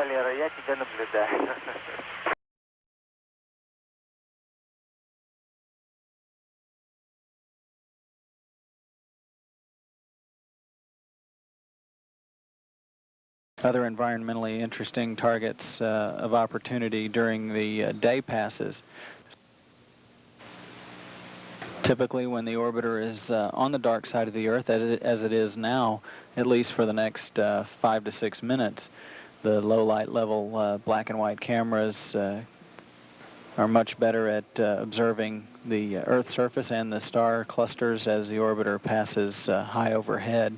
Валера, я тебя наблюдаю. Other environmentally interesting targets of opportunity during the day passes. Typically when the orbiter is on the dark side of the Earth, as it is now, at least for the next 5 to 6 minutes, the low light level black and white cameras are much better at observing the Earth's surface and the star clusters as the orbiter passes high overhead.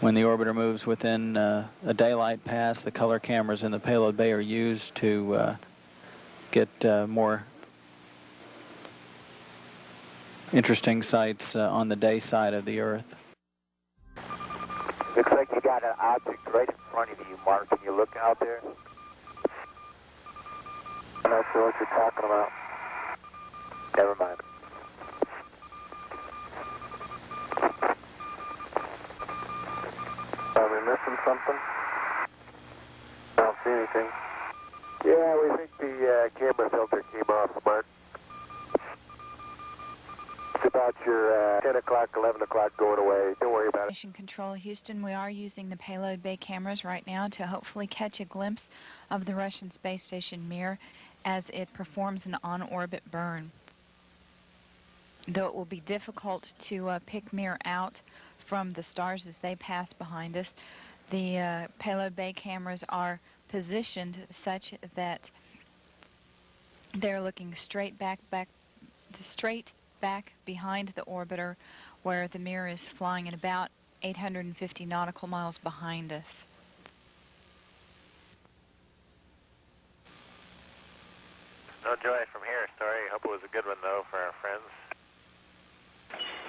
When the orbiter moves within a daylight pass, the color cameras in the payload bay are used to get more interesting sights on the day side of the Earth. Looks like you got an object right in front of you, Mark. Can you look out there? I'm not sure what you're talking about. Never mind. Are we missing something? I don't see anything. Yeah, we think the camera filter came off, Mark. It's about your 10 o'clock, 11 o'clock going away. Don't worry about it. Mission Control Houston, we are using the payload bay cameras right now to hopefully catch a glimpse of the Russian space station Mir as it performs an on-orbit burn. Though it will be difficult to pick Mir out from the stars as they pass behind us, the payload bay cameras are positioned such that they're looking straight back behind the orbiter, where the Mir is flying at about 850 nautical miles behind us. No joy from here. Sorry. Hope it was a good one, though, for our friends.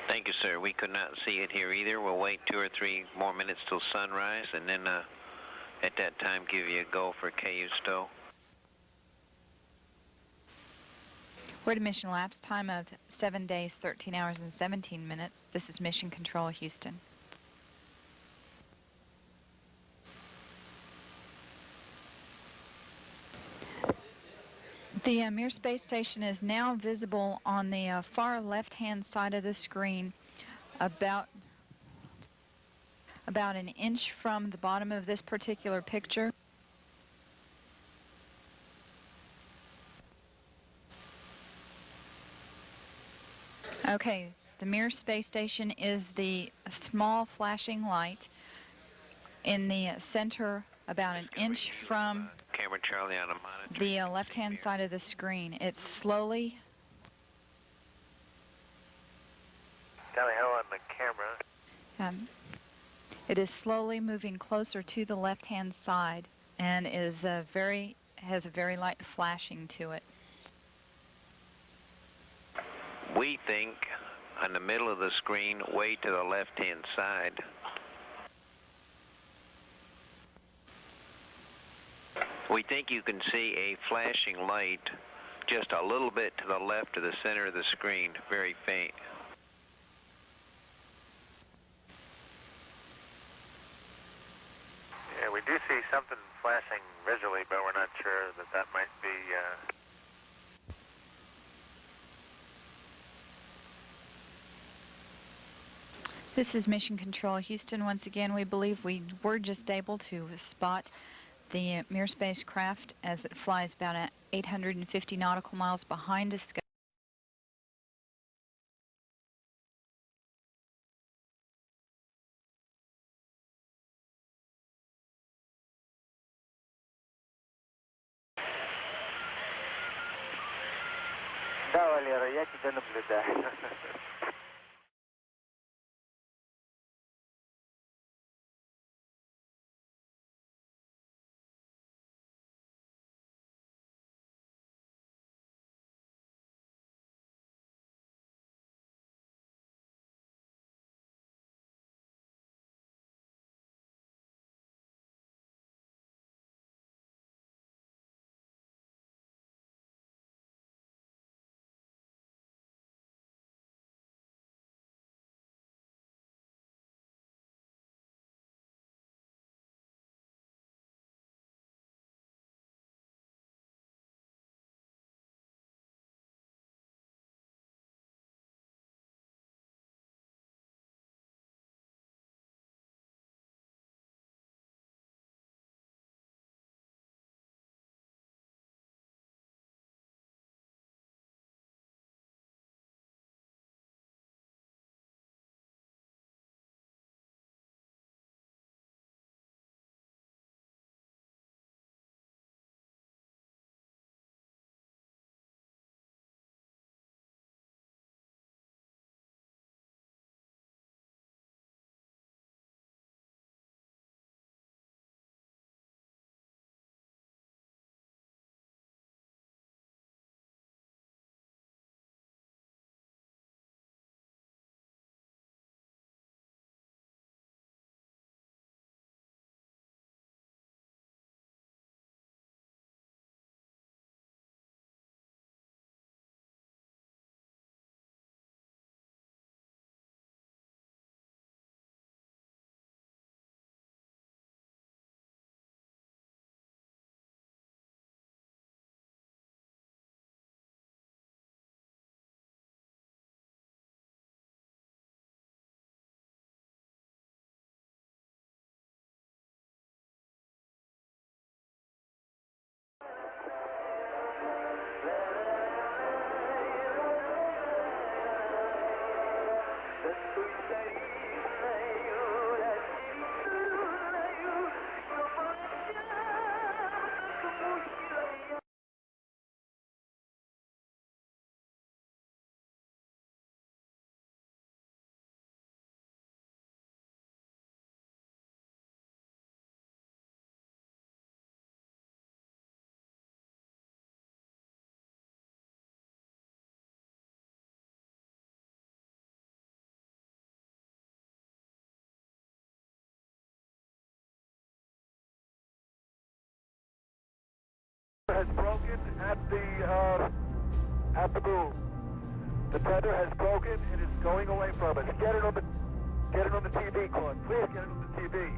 Thank you, sir. We could not see it here either. We'll wait 2 or 3 more minutes till sunrise, and then at that time give you a go for KU stow. We're at a mission elapsed time of 7 days, 13 hours, and 17 minutes. This is Mission Control Houston. The Mir space station is now visible on the far left-hand side of the screen, about an inch from the bottom of this particular picture. Okay, the Mir space station is the small flashing light in the center, about an inch from Camera Charlie on a monitor. the left-hand side of the screen. It's slowly... Tally ho on the camera. It is slowly moving closer to the left-hand side and is has a very light flashing to it. We think on the middle of the screen, way to the left-hand side. We think you can see a flashing light just a little bit to the left of the center of the screen, very faint. Yeah, we do see something flashing visually, but we're not sure that might be... This is Mission Control Houston. Once again, we believe we were just able to spot the Mir spacecraft as it flies about 850 nautical miles behind us. Да, Валера, я тебя наблюдаю. Has broken at the boom. The tether has broken and is going away from us. Get it on the TV, Claude. Please get it on the TV.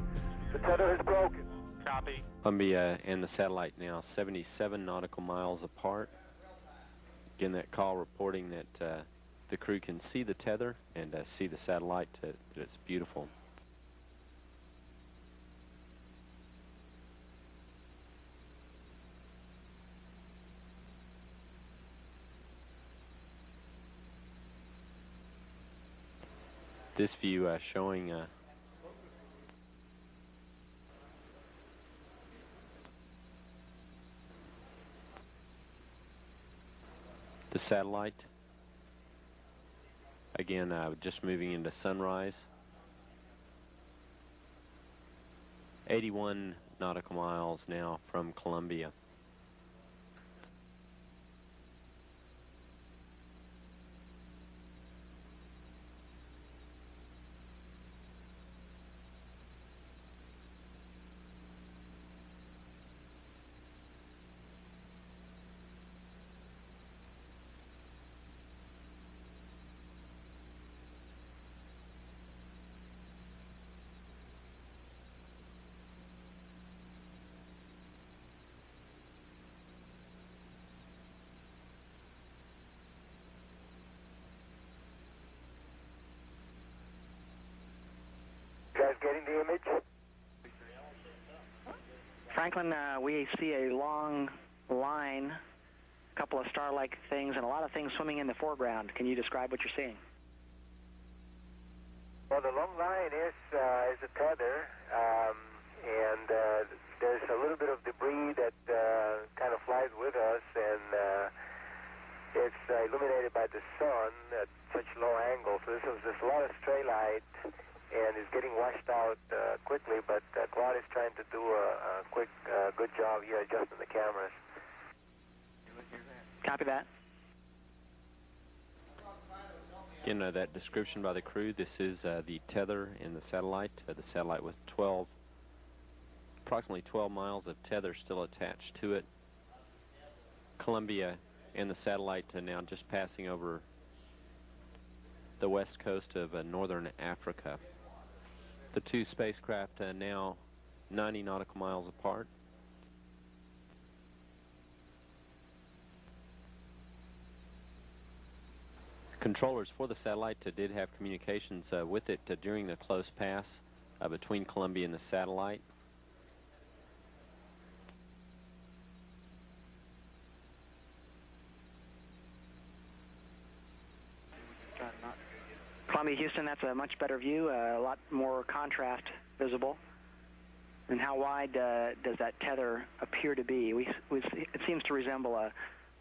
The tether has broken. Copy. Columbia and the satellite now 77 nautical miles apart. Again, that call reporting that the crew can see the tether and see the satellite. That it's beautiful. This view showing the satellite. Again, just moving into sunrise. 81 nautical miles now from Columbia. Guys getting the image? Franklin, we see a long line, a couple of star-like things, and a lot of things swimming in the foreground. Can you describe what you're seeing? Well, the long line is a tether, and there's a little bit of debris that kind of flies with us, and it's illuminated by the sun at such low angle. So there's a lot of stray light, and it's getting washed out quickly, but Claude is trying to do a quick, good job here adjusting the cameras. Copy that. Again, that description by the crew, this is the tether in the satellite with approximately 12 miles of tether still attached to it. Columbia and the satellite now just passing over the west coast of northern Africa. The two spacecraft now 90 nautical miles apart. Controllers for the satellite did have communications with it during the close pass between Columbia and the satellite. Columbia, Houston, that's a much better view, a lot more contrast visible. And how wide does that tether appear to be? It seems to resemble a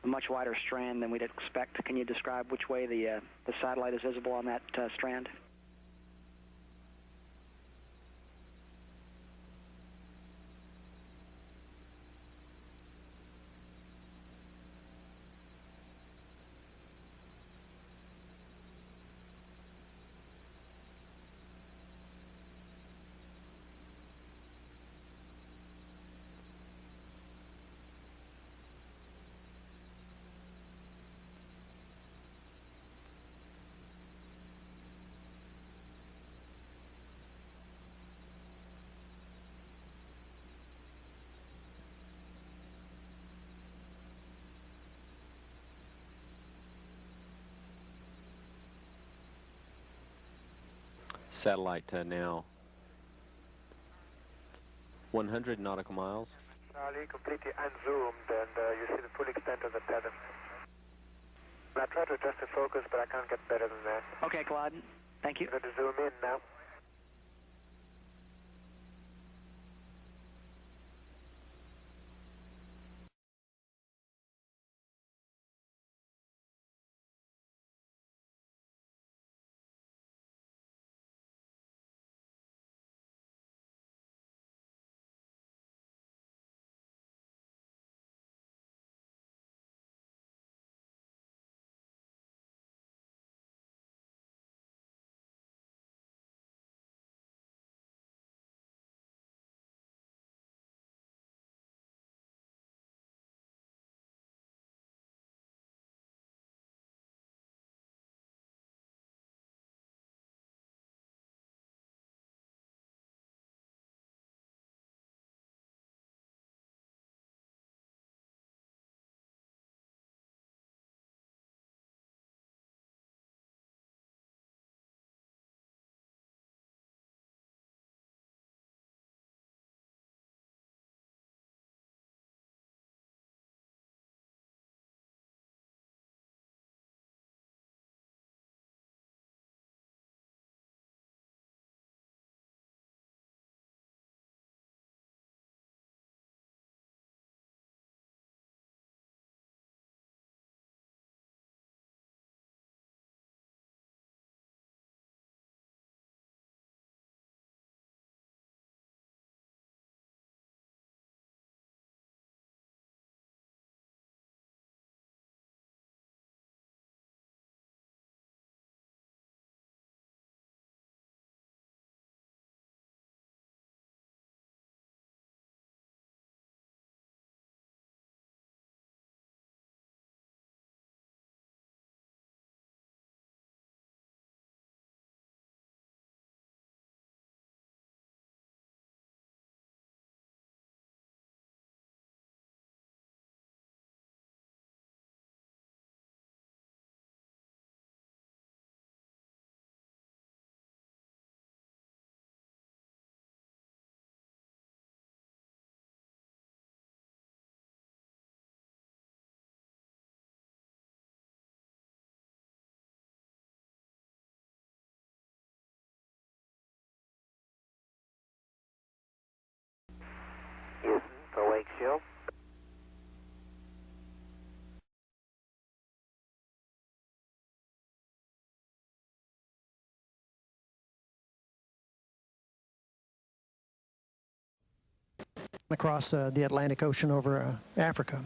much wider strand than we'd expect. Can you describe which way the satellite is visible on that strand? Satellite now 100 nautical miles. Charlie, completely unzoomed, and you see the full extent of the tether. I try to adjust the focus, but I can't get better than that. Okay, Claude. Thank you. I'm going to zoom in now. Hill. Across the Atlantic Ocean over Africa.